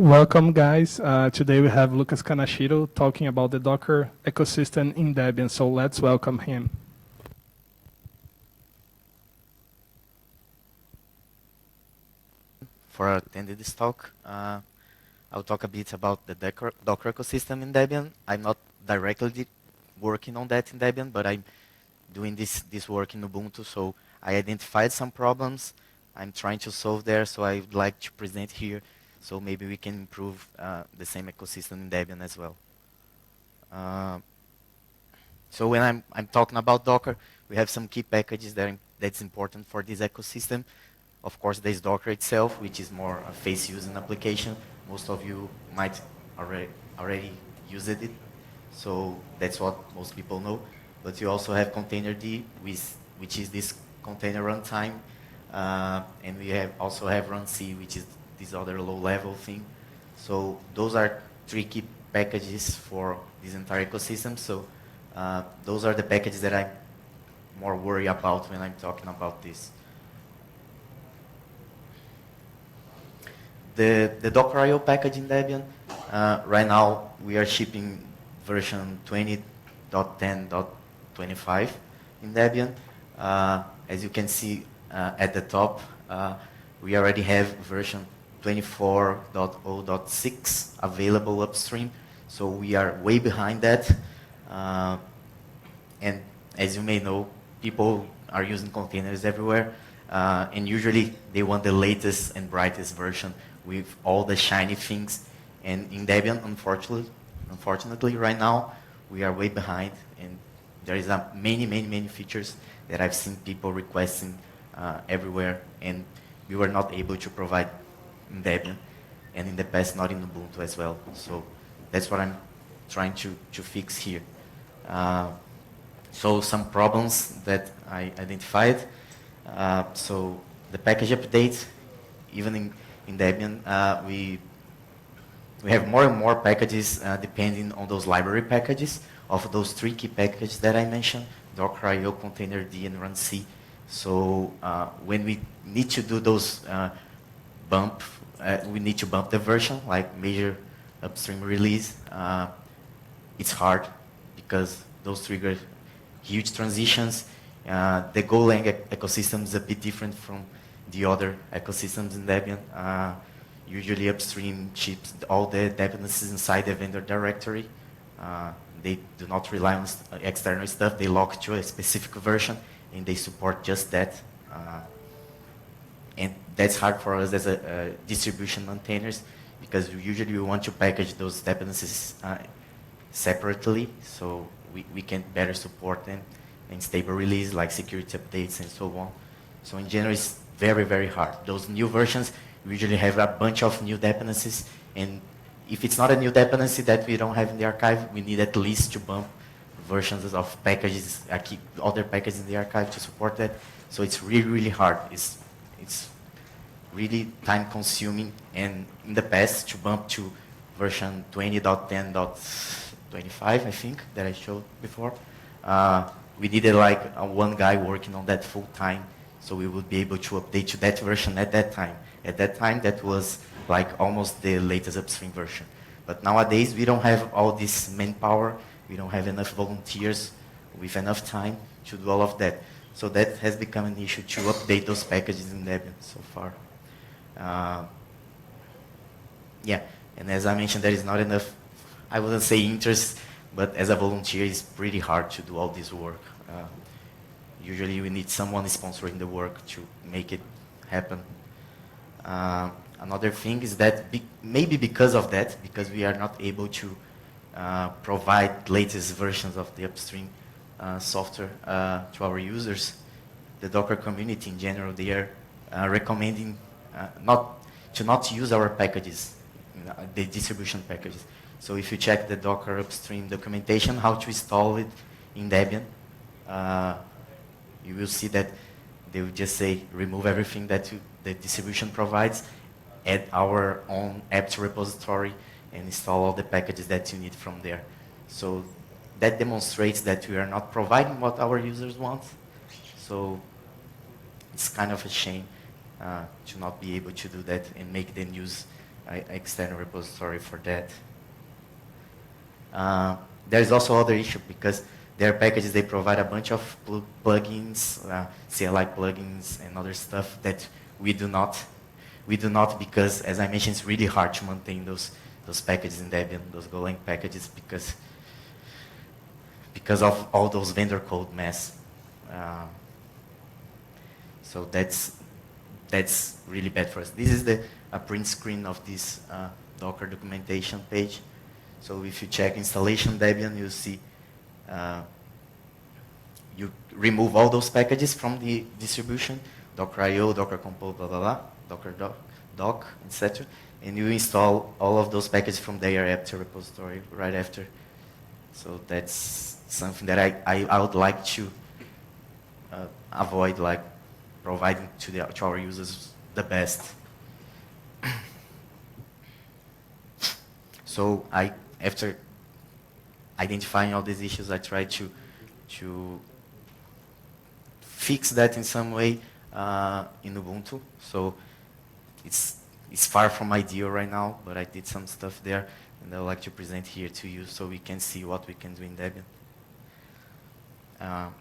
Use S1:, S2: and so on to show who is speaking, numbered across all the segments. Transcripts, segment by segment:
S1: Welcome, guys. Today we have Lucas Kanashiro talking about the Docker ecosystem in Debian. So let's welcome him.
S2: For attending this talk, I'll talk a bit about the Docker ecosystem in Debian. I'm not directly working on that in Debian, but I'm doing this work in Ubuntu. So I identified some problems I'm trying to solve there. So I would like to present here. So maybe we can improve the same ecosystem in Debian as well. So when I'm talking about Docker, we have some key packages that's important for this ecosystem. Of course, there's Docker itself, which is more a face using application. Most of you might already used it, so that's what most people know. But you also have containerd, which is this container runtime, and we also have runc, which is this other low-level thing. So those are three key packages for this entire ecosystem. So those are the packages that I'm more worried about when I'm talking about this. The Docker.io package in Debian, right now we are shipping version 20.10.25 in Debian. As you can see at the top, we already have version 24.0.6 available upstream, so we are way behind that. And as you may know, people are using containers everywhere, and usually they want the latest and brightest version with all the shiny things. And in Debian, unfortunately, right now, we are way behind, and there is many features that I've seen people requesting everywhere, and we were not able to provide in Debian, and in the past, not in Ubuntu as well. So that's what I'm trying to fix here. So some problems that I identified. So the package update, even in Debian, we have more and more packages depending on those library packages of those three key packages that I mentioned, Docker.io, containerd, and runc. So when we need to do those we need to bump the version, like major upstream release. It's hard because those trigger huge transitions. The Golang ecosystem is a bit different from the other ecosystems in Debian. Usually upstream ships all the dependencies inside the vendor directory. They do not rely on external stuff. They lock to a specific version, and they support just that. And that's hard for us as a distribution maintainers, because usually we want to package those dependencies separately, so we can better support them in stable release, like security updates and so on. So in general, it's very hard. Those new versions usually have a bunch of new dependencies, and if it's not a new dependency that we don't have in the archive, we need at least to bump versions of packages, keep other packages in the archive to support that. So it's really hard. It's really time consuming, and in the past, to bump to version 20.10.25, I think, that I showed before, we needed like one guy working on that full time, so we would be able to update to that version at that time. At that time, that was like almost the latest upstream version. But nowadays, we don't have all this manpower, we don't have enough volunteers with enough time to do all of that. So that has become an issue to update those packages in Debian so far. Yeah, and as I mentioned, there is not enough, I wouldn't say interest, but as a volunteer, it's pretty hard to do all this work. Usually we need someone sponsoring the work to make it happen. Another thing is that maybe because of that, because we are not able to provide latest versions of the upstream software to our users, the Docker community in general, they are recommending not to use our packages, the distribution packages. So if you check the Docker upstream documentation, how to install it in Debian, you will see that they will just say, remove everything that the distribution provides, add our own apt repository, and install all the packages that you need from there. So that demonstrates that we are not providing what our users want. So it's kind of a shame to not be able to do that and make them use external repository for that. There's also other issue because their packages, they provide a bunch of plugins, CLI plugins and other stuff that we do not. We do not because, as I mentioned, it's really hard to maintain those packages in Debian, those Golang packages, because of all those vendor code mess. So that's really bad for us. This is a print screen of this Docker documentation page. So if you check installation Debian, you see you remove all those packages from the distribution, Docker IO, Docker Compose, blah, blah, blah, Docker doc, etc. And you install all of those packages from their apt repository right after. So that's something that I would like to avoid, like providing to our users the best. So after identifying all these issues, I try to fix that in some way in Ubuntu. So it's far from ideal right now, but I did some stuff there, and I would like to present here to you so we can see what we can do in Debian.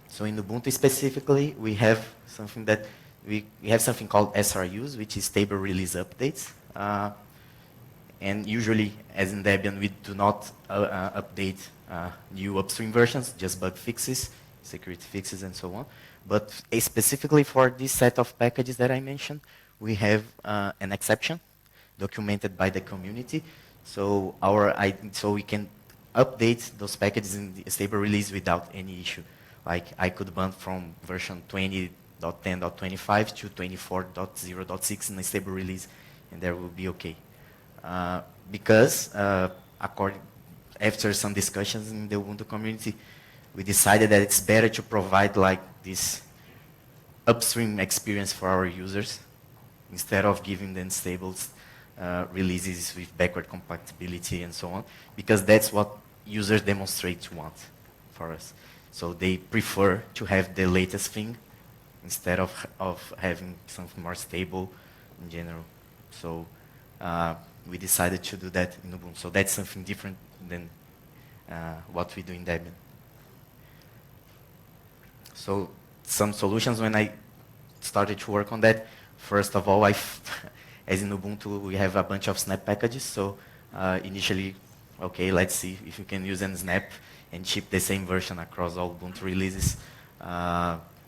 S2: So in Ubuntu specifically, we have something that we have something called SRUs, which is stable release updates. And usually, as in Debian, we do not update new upstream versions, just bug fixes, security fixes, and so on. But specifically for this set of packages that I mentioned, we have an exception documented by the community. So so we can update those packages in the stable release without any issue. Like I could bump from version 20.10.25 to 24.0.6 in a stable release, and that will be okay. Because after some discussions in the Ubuntu community, we decided that it's better to provide like this upstream experience for our users instead of giving them stable releases with backward compatibility and so on, because that's what users demonstrate to want for us. So they prefer to have the latest thing instead of having something more stable in general. So we decided to do that in Ubuntu. So that's something different than what we do in Debian. So some solutions when I started to work on that. First of all, as in Ubuntu, we have a bunch of snap packages. So initially, okay, let's see if you can use an snap and ship the same version across all Ubuntu releases.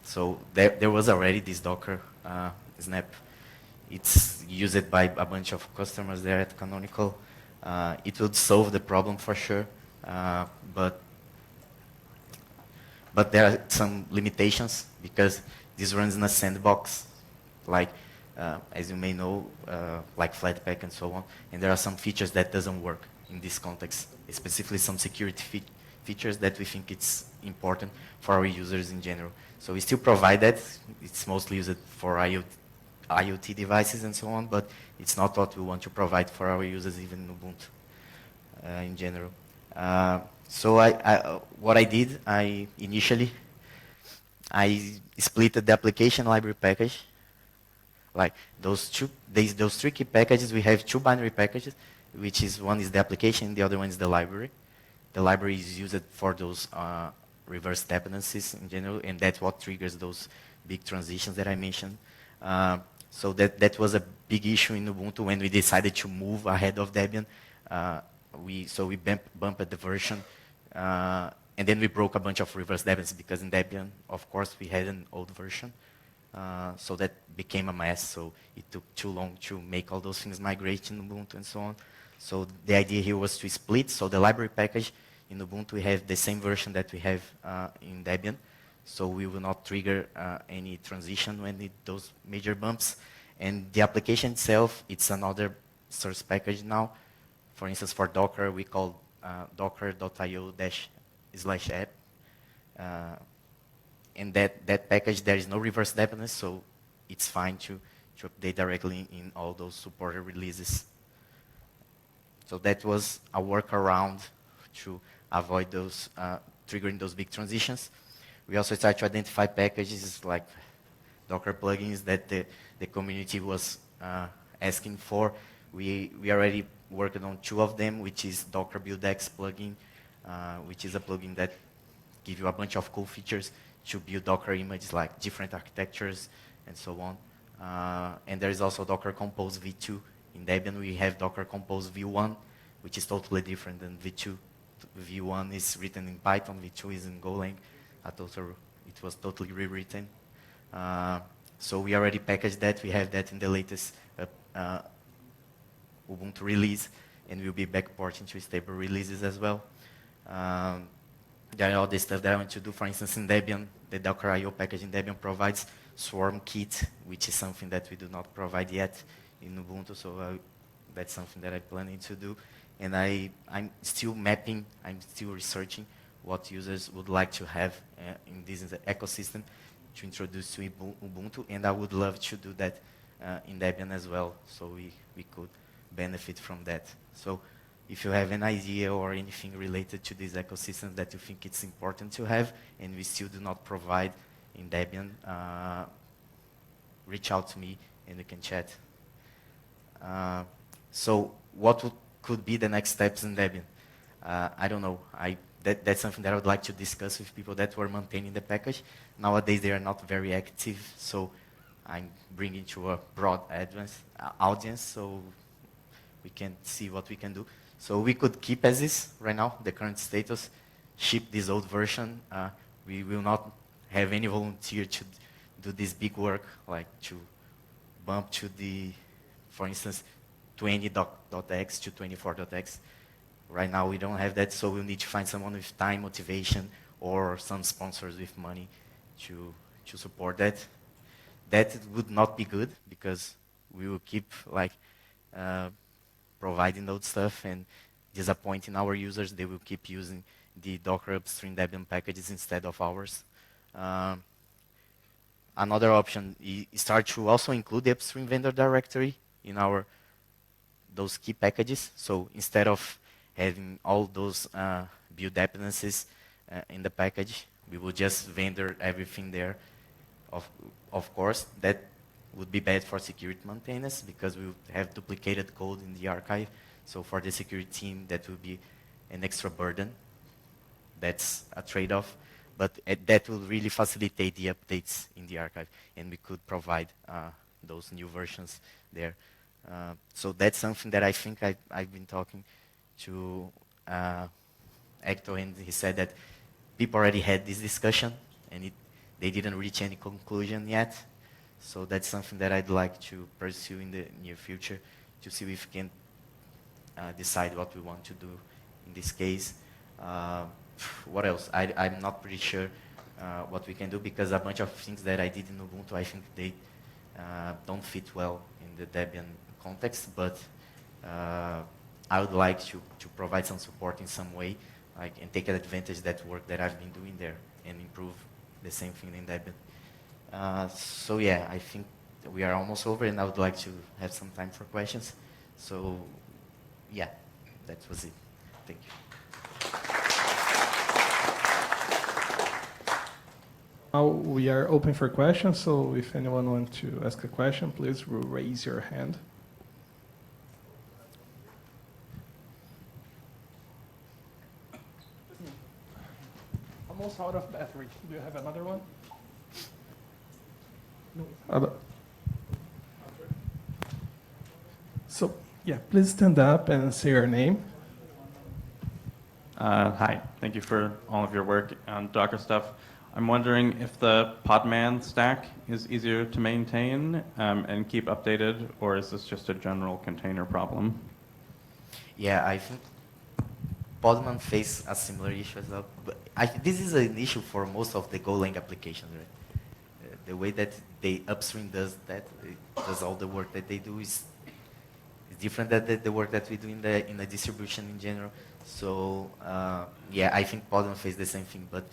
S2: So there was already this Docker snap. It's used by a bunch of customers there at Canonical. It would solve the problem for sure, but there are some limitations because this runs in a sandbox, like as you may know, like Flatpak and so on. And there are some features that doesn't work in this context, specifically some security features that we think it's important for our users in general. So we still provide that. It's mostly used for IoT devices and so on, but it's not what we want to provide for our users even in Ubuntu in general. So what I did, initially, I split the application library package. Like those three key packages, we have two binary packages, which is one is the application, the other one is the library. The library is used for those reverse dependencies in general, and that's what triggers those big transitions that I mentioned. So that was a big issue in Ubuntu when we decided to move ahead of Debian. We bumped the version, and then we broke a bunch of reverse dependencies because in Debian, of course, we had an old version. So that became a mess, so it took too long to make all those things migrate in Ubuntu and so on. So the idea here was to split, so the library package in Ubuntu, we have the same version that we have in Debian, so we will not trigger any transition when those major bumps. And the application itself, it's another source package now. For instance, for Docker, we call docker.io/app. And that package, there is no reverse dependency, so it's fine to update directly in all those supported releases. So that was a workaround to avoid those triggering those big transitions. We also started to identify packages like Docker plugins that the community was asking for. We already worked on 2 of them, which is Docker BuildX plugin, which is a plugin that gives you a bunch of cool features to build Docker images, like different architectures and so on. And there is also Docker Compose v2. In Debian, we have Docker Compose v1, which is totally different than v2. v1 is written in Python, v2 is in Golang. It was totally rewritten. So we already packaged that. We have that in the latest Ubuntu release, and we'll be backporting to stable releases as well. There are all the stuff that I want to do. For instance, in Debian, the Docker IO package in Debian provides Swarm Kit, which is something that we do not provide yet in Ubuntu, so that's something that I'm planning to do. And I'm still mapping, I'm still researching what users would like to have in this ecosystem to introduce to Ubuntu, and I would love to do that in Debian as well, so we could benefit from that. So if you have an idea or anything related to these ecosystems that you think it's important to have, and we still do not provide in Debian, reach out to me and we can chat. So what could be the next steps in Debian? I don't know. That's something that I would like to discuss with people that were maintaining the package. Nowadays, they are not very active, so I'm bringing to a broad audience, so we can see what we can do. So we could keep as is right now, the current status, ship this old version. We will not have any volunteer to do this big work, like to bump to the, for instance, 20.x to 24.x. Right now we don't have that, so we'll need to find someone with time, motivation, or some sponsors with money to support that. That would not be good, because we will keep like providing those stuff and disappointing our users. They will keep using the Docker upstream Debian packages instead of ours. Another option is start to also include the upstream vendor directory in those key packages. So instead of having all those build dependencies in the package, we will just vendor everything there. Of course, that would be bad for security maintenance, because we would have duplicated code in the archive. So for the security team, that will be an extra burden. That's a trade-off. But that will really facilitate the updates in the archive, and we could provide those new versions there. So that's something that I think I've been talking to Hector, and he said that people already had this discussion, and they didn't reach any conclusion yet. So that's something that I'd like to pursue in the near future, to see if we can decide what we want to do in this case. What else? I'm not pretty sure what we can do, because a bunch of things that I did in Ubuntu, I think they don't fit well in the Debian context, but I would like to provide some support in some way, and take advantage of that work that I've been doing there and improve the same thing in Debian. So yeah, I think we are almost over, and I would like to have some time for questions. So yeah, that was it. Thank you.
S1: Now we are open for questions, so if anyone wants to ask a question, please raise your hand. Almost out of battery. Do you have another one? No. So, yeah, please stand up and say your name.
S3: Hi, thank you for all of your work on Docker stuff. I'm wondering if the Podman stack is easier to maintain and keep updated, or is this just a general container problem?
S2: Yeah, I think Podman face a similar issue as well. But this is an issue for most of the Golang applications, right? The way that the upstream does that, it does all the work that they do is different than the work that we do in the distribution in general. So yeah, I think Podman face the same thing, but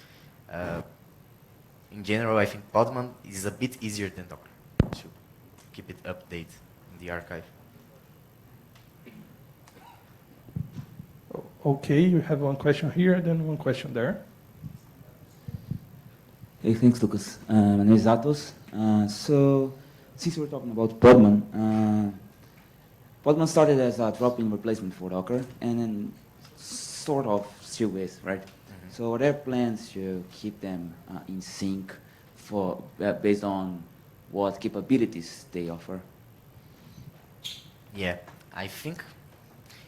S2: in general, I think Podman is a bit easier than Docker to keep it updated in the archive.
S1: Okay, you have one question here, then one question there.
S4: Hey, thanks, Lucas. My name is Atos. So, since we're talking about Podman, Podman started as a drop-in replacement for Docker, and then sort of still is, right? So there are plans to keep them in sync for based on what capabilities they offer.
S2: Yeah, I think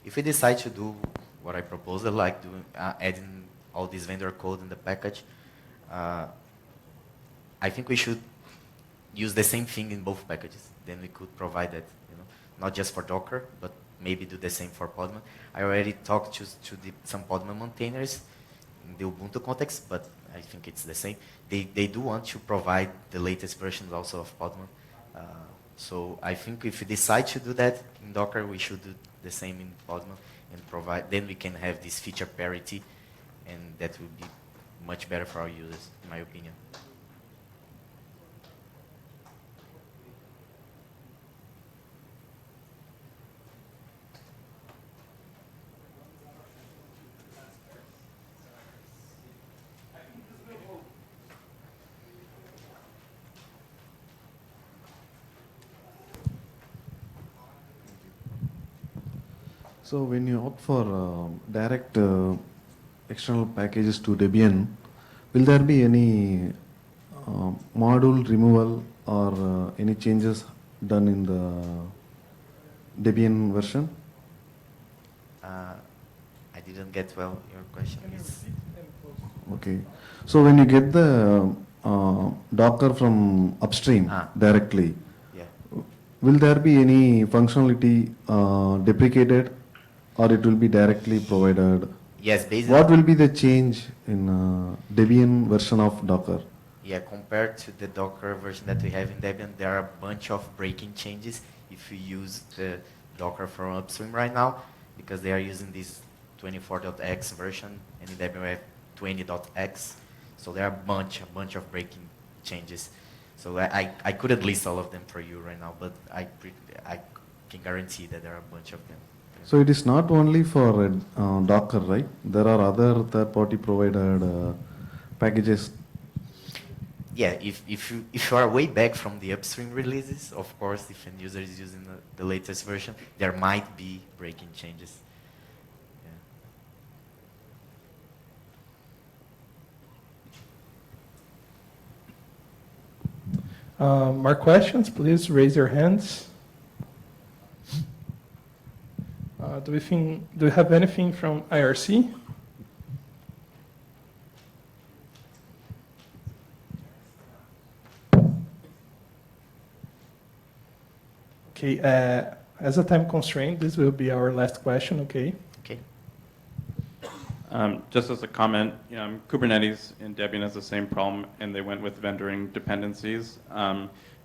S2: if we decide to do what I proposed, like doing adding all this vendor code in the package, I think we should use the same thing in both packages. Then we could provide that, not just for Docker, but maybe do the same for Podman. I already talked to some Podman maintainers in the Ubuntu context, but I think it's the same. They do want to provide the latest versions also of Podman. So I think if we decide to do that in Docker, we should do the same in Podman and provide. Then we can have this feature parity, and that will be much better for our users, in my opinion.
S5: So when you opt for direct external packages to Debian, will there be any module removal or any changes done in the Debian version?
S2: I didn't get well your question.
S5: Okay. So when you get the Docker from upstream directly,
S2: Yeah.
S5: will there be any functionality deprecated, or it will be directly provided?
S2: Yes, basically.
S5: What will be the change in Debian version of Docker?
S2: Yeah, compared to the Docker version that we have in Debian, there are a bunch of breaking changes if you use the Docker from upstream right now, because they are using this 24.x version, and in Debian we have 20.x. So there are a bunch of breaking changes. So I couldn't list all of them for you right now, but I can guarantee that there are a bunch of them.
S5: So it is not only for Docker, right? There are other third-party provided packages.
S2: Yeah, if you are way back from the upstream releases, of course, if a user is using the latest version, there might be breaking changes.
S1: More questions? Please raise your hands. Do we have anything from IRC? Okay, as a time constraint, this will be our last question, okay?
S2: Okay.
S3: Just as a comment, Kubernetes in Debian has the same problem, and they went with vendoring dependencies.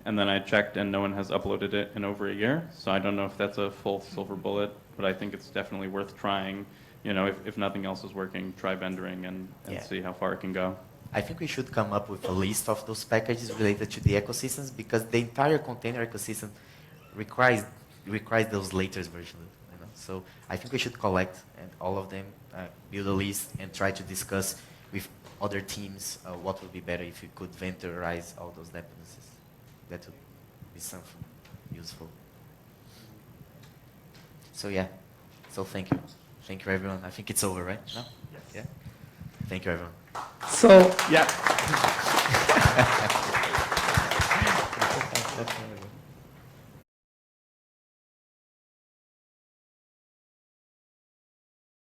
S3: And then I checked, and no one has uploaded it in over a year. So I don't know if that's a full silver bullet, but I think it's definitely worth trying. If nothing else is working, try vendoring and see how far it can go.
S2: I think we should come up with a list of those packages related to the ecosystems, because the entire container ecosystem requires those latest versions. So I think we should collect all of them, build a list, and try to discuss with other teams what would be better if we could vendorize all those dependencies. That would be something useful. So yeah, so thank you. Thank you, everyone. I think it's over, right? No? Yes. Yeah? Thank you, everyone.
S1: So, yeah.